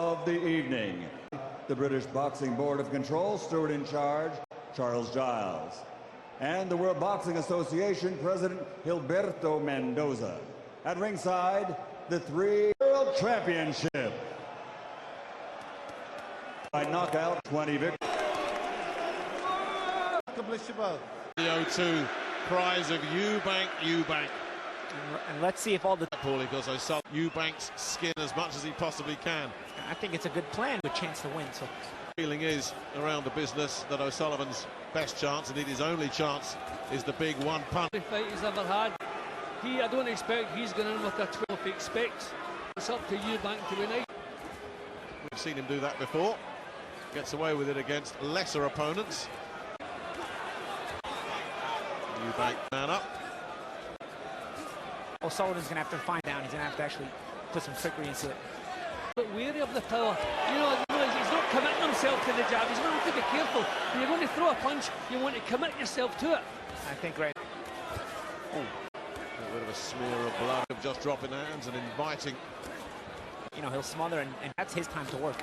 of the evening. The British Boxing Board of Control, steward in charge, Charles Giles. And the World Boxing Association President, Gilberto Mendoza. At ringside, the 3 World Championship. By knockout, 20 victories. The O2 cries of Eubank, Eubank. And let's see if all the... Poorly goes O'Sullivan. Eubank's skin as much as he possibly can. I think it's a good plan, good chance to win. So Feeling is around the business that O'Sullivan's best chance, indeed his only chance, is the big one punch. Every fight he's ever had. I don't expect he's going in with a 12. He expects it's up to Eubank to win it. We've seen him do that before. Gets away with it against lesser opponents. Eubank man up. O'Sullivan's going to have to find down. He's going to have to actually put some trickery into it. But wary of the power. You know, he's not committing himself to the jab. He's going to have to be careful. When you're going to throw a punch, you want to commit yourself to it. I think right. Oh, a bit of a smear of blood of just dropping hands and inviting. You know, he'll smother, and that's his time to work.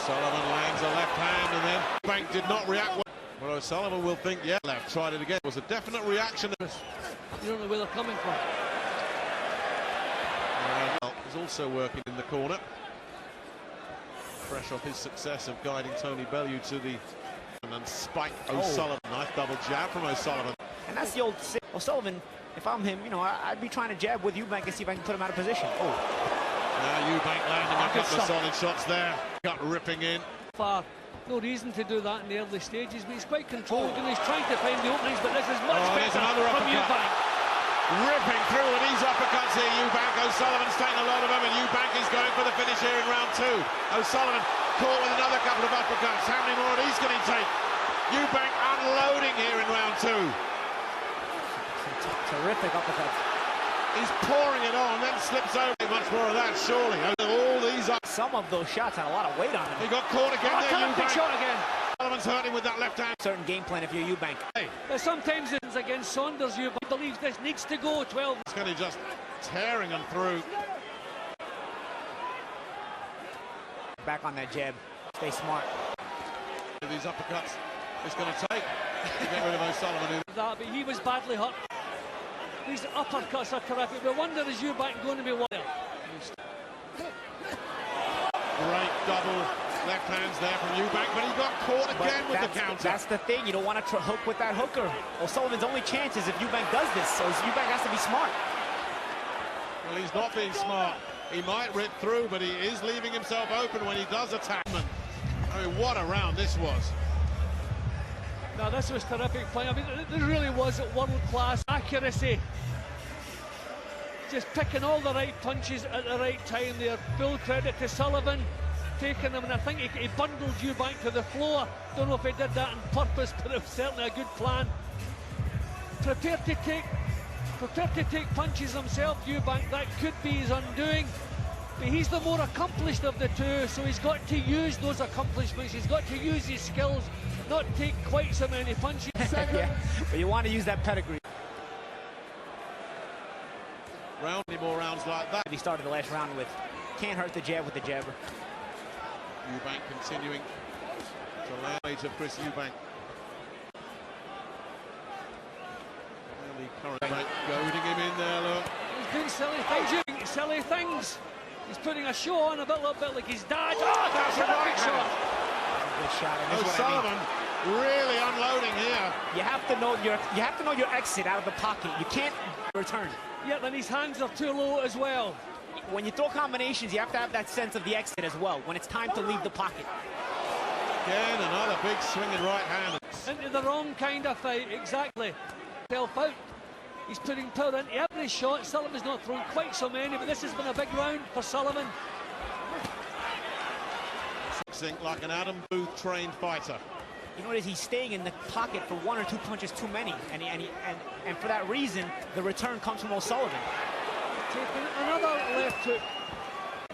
O'Sullivan lands a left hand, and then Eubank did not react well. Well, O'Sullivan will think, yeah, left, tried it again. It was a definite reaction. You don't know where they're coming from. He's also working in the corner. Fresh off his success of guiding Tony Bellew to the... And spike O'Sullivan. Nice double jab from O'Sullivan. And that's the old... O'Sullivan, if I'm him, you know, I'd be trying to jab with Eubank and see if I can put him out of position. Oh. Now Eubank landing a couple of solid shots there. Gut ripping in. Far. No reason to do that in the early stages, but he's quite controlled and he's trying to find the openings, but this is much better from Eubank. Ripping through with these uppercuts here, Eubank. O'Sullivan's taking a lot of them, and Eubank is going for the finish here in round 2. O'Sullivan caught with another couple of uppercuts. How many more of these can he take? Eubank unloading here in round 2. Terrific uppercuts. He's pouring it on, then slips over. Much more of that, surely. All these up. Some of those shots had a lot of weight on them. He got caught again there, Eubank. Shot again. O'Sullivan's hurting with that left hand. Certain game plan if you're Eubank. Hey. Sometimes it's against Saunders. Eubank believes this needs to go 12. It's going to just tearing him through. Back on that jab. Stay smart. These uppercuts, it's going to take to get rid of O'Sullivan. That, but he was badly hurt. These uppercuts are terrific. We wonder, is Eubank going to be one? Great double left hands there from Eubank, but he got caught again with the counter. That's the thing. You don't want to hook with that hooker. O'Sullivan's only chance is if Eubank does this, so Eubank has to be smart. Well, he's not being smart. He might rip through, but he is leaving himself open when he does attack. I mean, what a round this was. No, this was terrific play. I mean, there really was world-class accuracy. Just picking all the right punches at the right time there. Full credit to Sullivan, taking them, and I think he bundled Eubank to the floor. Don't know if he did that on purpose, but it was certainly a good plan. Prepared to take punches himself, Eubank. That could be his undoing. But he's the more accomplished of the two, so he's got to use those accomplishments. He's got to use his skills, not take quite so many punches. Yeah, but you want to use that pedigree. Any more rounds like that. He started the last round with, can't hurt the jab with the jabber. Eubank continuing to allow to Chris Eubank. And the current mate goading him in there, look. He's doing silly things. He's putting a show on a little bit like his dad. Oh, that's a terrific shot. Good shot. O'Sullivan really unloading here. You have to know your exit out of the pocket. You can't return. Yeah, then his hands are too low as well. When you throw combinations, you have to have that sense of the exit as well, when it's time to leave the pocket. Again, another big swinging right hand. Into the wrong kind of fight, exactly. Self out. He's putting power into every shot. Sullivan's not thrown quite so many, but this has been a big round for Sullivan. Like an Adam Booth trained fighter. You notice he's staying in the pocket for 1 or 2 punches too many, and for that reason, the return comes from O'Sullivan. Taking another left hook.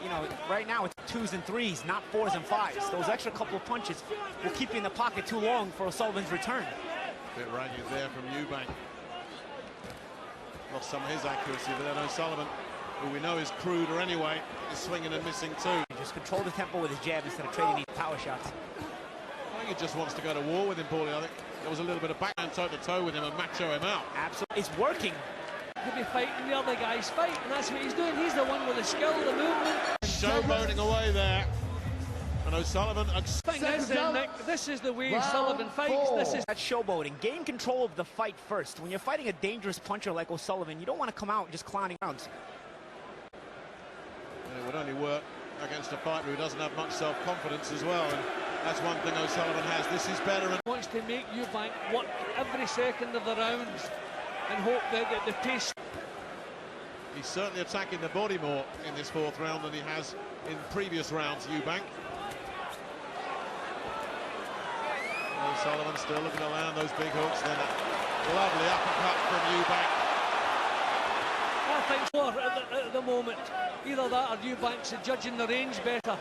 You know, right now it's 2s and 3s, not 4s and 5s. Those extra couple of punches will keep you in the pocket too long for O'Sullivan's return. Bit ragged there from Eubank. Lost some of his accuracy, but then O'Sullivan who we know is cruder anyway, is swinging and missing too. Just control the tempo with his jab instead of trading these power shots. I think he just wants to go to war with him, Paulie. I think there was a little bit of backhand toe-to-toe with him and macho him out. Absolutely. It's working. He'll be fighting the other guy's fight, and that's what he's doing. He's the one with the skill, the movement. Showboating away there. And O'Sullivan... This is the way Sullivan fights. This is That's showboating. Gain control of the fight first. When you're fighting a dangerous puncher like O'Sullivan, you don't want to come out just clowning around. It would only work against a fighter who doesn't have much self-confidence as well. And that's one thing O'Sullivan has. This is better. And wants to make Eubank work every second of the rounds and hope that the pace. he's certainly attacking the body more in this fourth round than he has in previous rounds, Eubank. O'Sullivan still looking to land those big hooks. Then a lovely uppercut from Eubank. I think more at the moment. Either that or Eubank's judging the range better.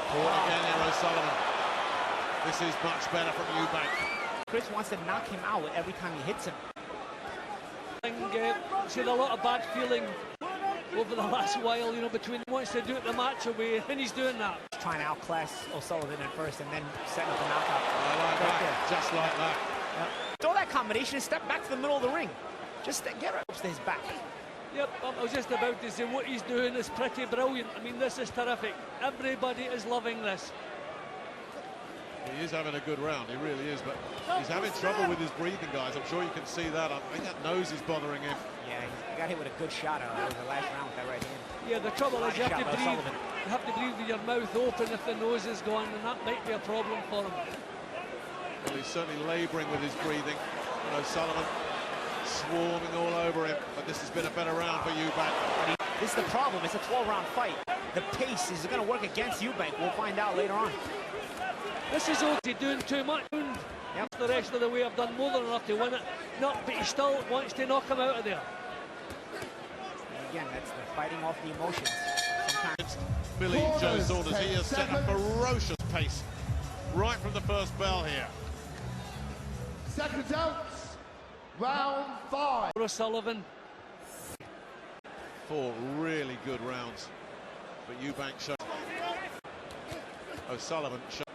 Caught again here, O'Sullivan. This is much better from Eubank. Chris wants to knock him out every time he hits him. He's had a lot of bad feeling over the last while, you know, between he wants to do it the match away, and he's doing that. Trying to outclass O'Sullivan at first and then setting up a knockout. I like that, just like that. Throw that combination and step back to the middle of the ring. Just get right up to his back. Yep, I was just about to say what he's doing is pretty brilliant. I mean, this is terrific. Everybody is loving this. He is having a good round, he really is, but he's having trouble with his breathing, guys. I'm sure you can see that. I think that nose is bothering him. Yeah, he got hit with a good shot out of the last round with that right hand. Yeah, the trouble is you have to breathe. You have to breathe with your mouth open if the nose is gone, and that might be a problem for him. Well, he's certainly labouring with his breathing. And O'Sullivan swarming all over him, but this has been a better round for Eubank. This is the problem. It's a 12-round fight. The pace is going to work against Eubank. We'll find out later on. This is OT doing too much. Yep. The rest of the way I've done more than enough to win it. But he still wants to knock him out of there. And again, that's the fighting off the emotions. Sometimes. Billy Joe Saunders, he has set a ferocious pace right from the first bell here. Seconds out, round 5. O'Sullivan. 4 really good rounds. But Eubank showed. O'Sullivan showed.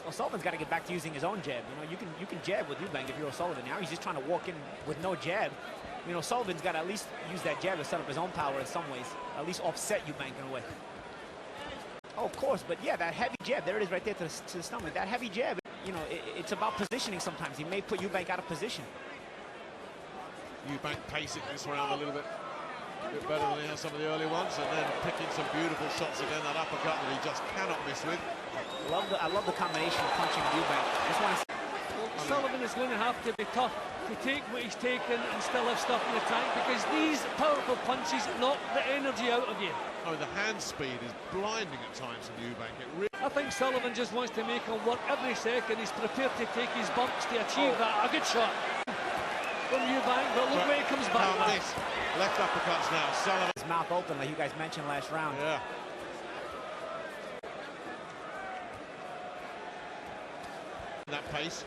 O'Sullivan's got to get back to using his own jab. You know, you can jab with Eubank if you're O'Sullivan. Now he's just trying to walk in with no jab. You know, Sullivan's got to at least use that jab to set up his own power in some ways. At least offset Eubank in a way. Oh, of course, but yeah, that heavy jab, there it is right there to the stomach. That heavy jab, you know, it's about positioning sometimes. He may put Eubank out of position. Eubank pacing this round a little bit better than he has some of the early ones, and then picking some beautiful shots again. That uppercut that he just cannot miss with. I love the combination of punching Eubank. Just want to. Sullivan is going to have to be tough to take what he's taken and still have stuff in the tank, because these powerful punches knock the energy out of you. Oh, the hand speed is blinding at times from Eubank. I think Sullivan just wants to make him work every second. He's prepared to take his bumps to achieve that. A good shot from Eubank, but look where he comes back. This left uppercuts now. Sullivan. His mouth open, like you guys mentioned last round. Yeah. That pace.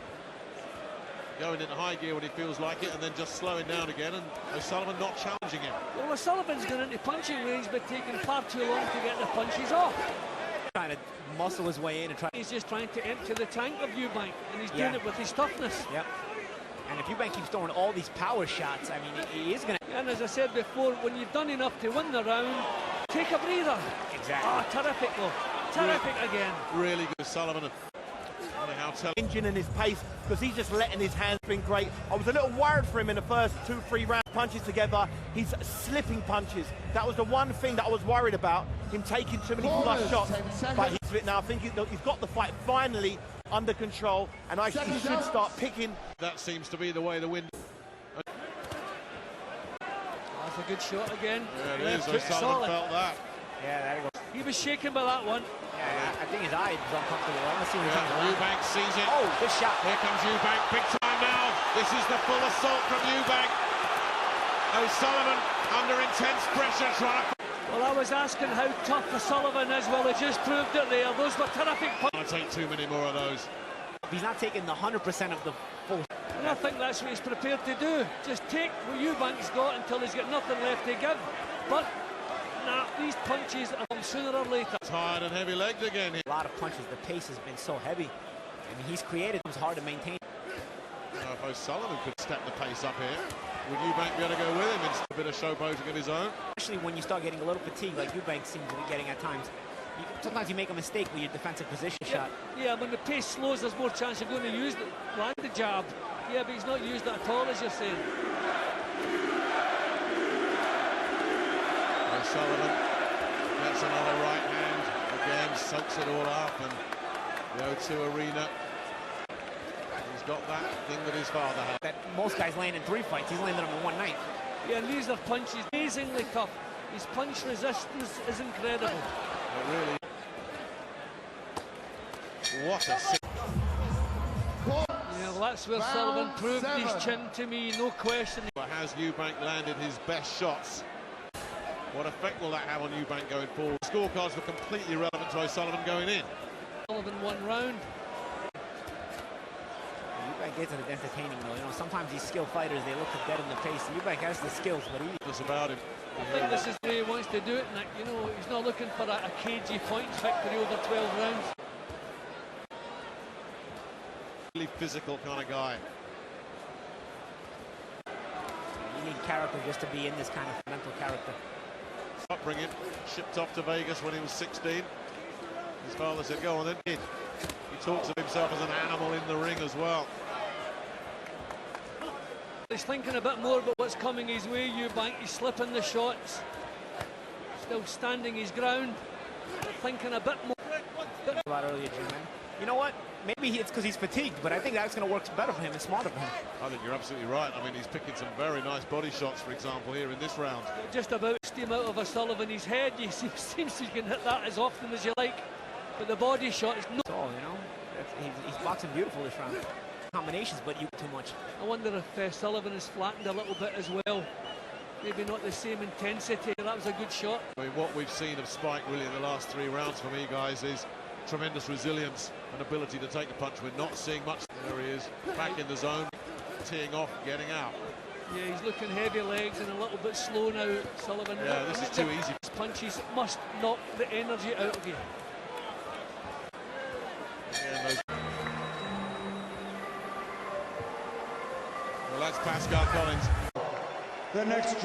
Going into high gear when he feels like it, and then just slowing down again, and O'Sullivan not challenging him. Well, O'Sullivan's going into punching range, but taking far too long to get the punches off. Trying to muscle his way in and try. He's just trying to empty the tank of Eubank, and he's doing it with his toughness. Yep. And if Eubank keeps throwing all these power shots, I mean, he is going to... And as I said before, when you've done enough to win the round, take a breather. Exactly. Ah, terrific, though. Terrific again. Really good, Sullivan. Engine and his pace, because he's just letting his hands been great. I was a little worried for him in the first 2-3 round punches together. He's slipping punches. That was the one thing that I was worried about, him taking too many flush shots. But he's fit now. I think he's got the fight finally under control, and he should start picking. That seems to be the way the wind. That's a good shot again. Yeah, it is. O'Sullivan felt that. Yeah, there you go. He was shaken by that one. Yeah, I think his eye was uncomfortable. I want to see what he comes around. Eubank sees it. Oh, good shot. Here comes Eubank, big time now. This is the full assault from Eubank. O'Sullivan under intense pressure trying to... Well, I was asking how tough O'Sullivan is. Well, he just proved it there. Those were terrific punches. I'll take too many more of those. He's not taking the 100% of the full. And I think that's what he's prepared to do. Just take what Eubank's got until he's got nothing left to give. But nah, these punches are come sooner or later. Tired and heavy legged again. A lot of punches. The pace has been so heavy. I mean, he's created. It was hard to maintain. If O'Sullivan could step the pace up here, would Eubank be able to go with him instead of a bit of showboating of his own? Especially when you start getting a little fatigued, like Eubank seems to be getting at times. Sometimes you make a mistake with your defensive position shot. Yeah, when the pace slows, there's more chance of going to use the land the jab. Yeah, but he's not used it at all, as you're saying. O'Sullivan gets another right hand, again soaks it all up, and the O2 Arena, he's got that thing that his father had. That most guys land in 3 fights, he's landed them in one night. Yeah, and these are punches amazingly tough. His punch resistance is incredible. But really, what a Yeah, well, that's where Sullivan proved his chin to me, no question. But has Eubank landed his best shots? What effect will that have on Eubank going forward? Scorecards were completely irrelevant to O'Sullivan going in. Sullivan 1 round. Eubank gets it entertaining though. You know, sometimes these skilled fighters, they look dead in the face. Eubank has the skills, but That's about him. I think this is the way he wants to do it, Nick. You know, he's not looking for a cagey points victory over 12 rounds. Really physical kind of guy. you need character just to be in this kind of mental character. Upbringing, shipped off to Vegas when he was 16. His father said, go on then. He talks of himself as an animal in the ring as well. He's thinking a bit more about what's coming his way, Eubank. He's slipping the shots. Still standing his ground. Thinking a bit more. About earlier, Jim. You know what? Maybe it's because he's fatigued, but I think that's going to work better for him and smarter for him. I think you're absolutely right. I mean, he's picking some very nice body shots, for example, here in this round. Just about steam out of O'Sullivan. His head, he seems you can hit that as often as you like, but the body shot is no. That's all, you know. He's boxing beautiful this round. Combinations, but you too much. I wonder if Sullivan has flattened a little bit as well. Maybe not the same intensity. That was a good shot. I mean, what we've seen of Spike really in the last 3 rounds for me, guys, is tremendous resilience and ability to take a punch. We're not seeing much. There he is, back in the zone, teeing off, getting out. Yeah, he's looking heavy legs and a little bit slow now, Sullivan. Yeah, this is too easy. Punches must knock the energy out of you. Well, that's Pascal Collins. The next